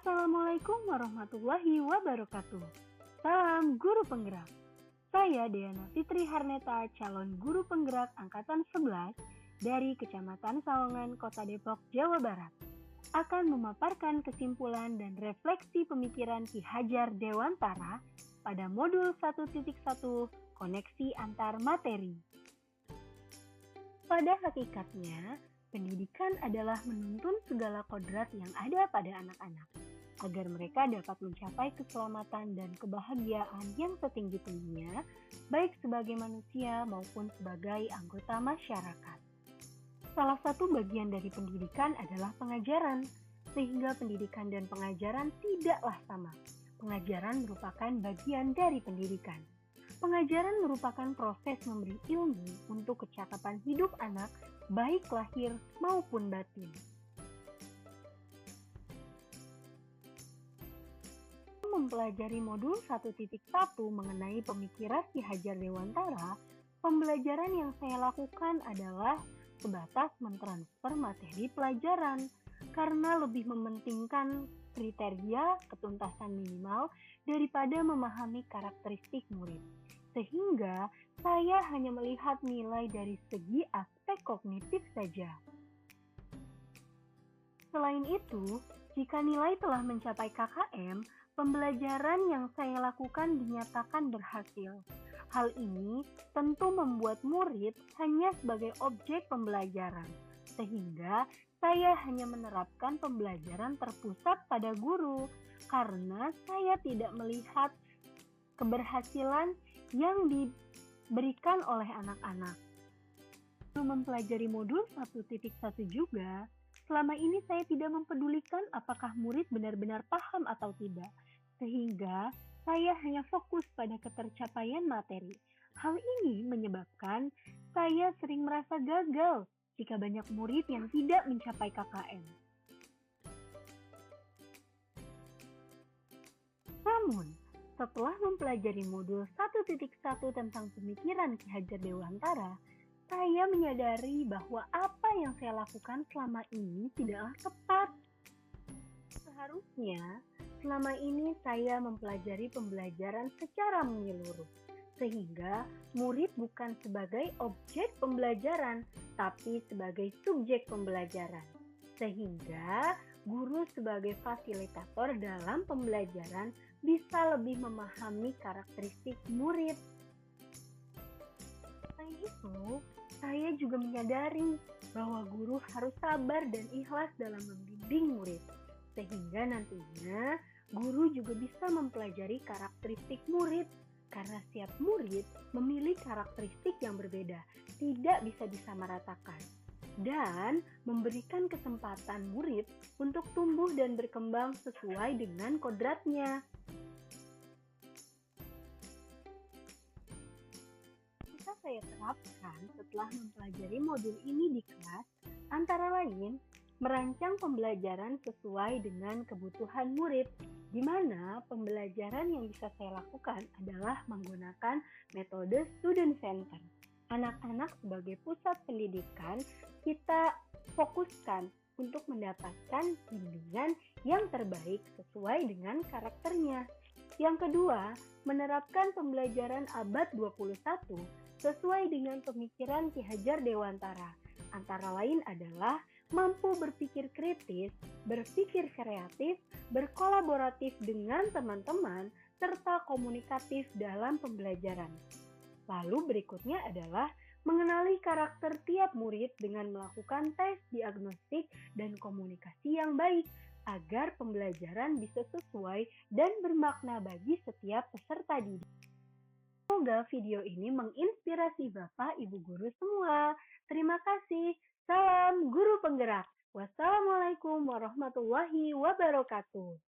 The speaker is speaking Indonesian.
Assalamualaikum warahmatullahi wabarakatuh. Salam Guru Penggerak. Saya Deana Fitri Harneta, calon Guru Penggerak Angkatan 11 dari Kecamatan Sawangan, Kota Depok, Jawa Barat, akan memaparkan kesimpulan dan refleksi pemikiran Ki Hajar Dewantara pada modul 1.1 koneksi antar materi. Pada hakikatnya, pendidikan adalah menuntun segala kodrat yang ada pada anak-anak, agar mereka dapat mencapai keselamatan dan kebahagiaan yang setinggi-tingginya, baik sebagai manusia maupun sebagai anggota masyarakat. Salah satu bagian dari pendidikan adalah pengajaran, sehingga pendidikan dan pengajaran tidaklah sama. Pengajaran merupakan bagian dari pendidikan. Pengajaran merupakan proses memberi ilmu untuk kecakapan hidup anak, baik lahir maupun batin. Mempelajari modul 1.1 mengenai pemikiran Ki Hajar Dewantara, pembelajaran yang saya lakukan adalah sebatas mentransfer materi pelajaran, karena lebih mementingkan kriteria ketuntasan minimal daripada memahami karakteristik murid. Sehingga saya hanya melihat nilai dari segi aspek kognitif saja. Selain itu, jika nilai telah mencapai KKM, pembelajaran yang saya lakukan dinyatakan berhasil. Hal ini tentu membuat murid hanya sebagai objek pembelajaran, sehingga saya hanya menerapkan pembelajaran terpusat pada guru, karena saya tidak melihat keberhasilan yang diberikan oleh anak-anak. Mempelajari modul 1.1 juga, selama ini saya tidak mempedulikan apakah murid benar-benar paham atau tidak, sehingga saya hanya fokus pada ketercapaian materi. Hal ini menyebabkan saya sering merasa gagal jika banyak murid yang tidak mencapai KKM. Namun, setelah mempelajari modul 1.1 tentang pemikiran Ki Hajar Dewantara, saya menyadari bahwa apa yang saya lakukan selama ini tidaklah tepat. Seharusnya, selama ini saya mempelajari pembelajaran secara menyeluruh, sehingga murid bukan sebagai objek pembelajaran, tapi sebagai subjek pembelajaran. Sehingga guru sebagai fasilitator dalam pembelajaran bisa lebih memahami karakteristik murid. Selain itu, saya juga menyadari bahwa guru harus sabar dan ikhlas dalam membimbing murid, sehingga nantinya guru juga bisa mempelajari karakteristik murid, karena setiap murid memiliki karakteristik yang berbeda, tidak bisa disamaratakan, dan memberikan kesempatan murid untuk tumbuh dan berkembang sesuai dengan kodratnya. Bisa saya terapkan setelah mempelajari modul ini di kelas, antara lain merancang pembelajaran sesuai dengan kebutuhan murid, di mana pembelajaran yang bisa saya lakukan adalah menggunakan metode student center. Anak-anak sebagai pusat pendidikan, kita fokuskan untuk mendapatkan bimbingan yang terbaik sesuai dengan karakternya. Yang kedua, menerapkan pembelajaran abad 21 sesuai dengan pemikiran Ki Hajar Dewantara. Antara lain adalah mampu berpikir kritis, berpikir kreatif, berkolaboratif dengan teman-teman, serta komunikatif dalam pembelajaran. Lalu berikutnya adalah mengenali karakter tiap murid dengan melakukan tes diagnostik dan komunikasi yang baik, agar pembelajaran bisa sesuai dan bermakna bagi setiap peserta didik. Semoga video ini menginspirasi Bapak Ibu Guru semua. Terima kasih. Salam Guru Penggerak. Wassalamualaikum warahmatullahi wabarakatuh.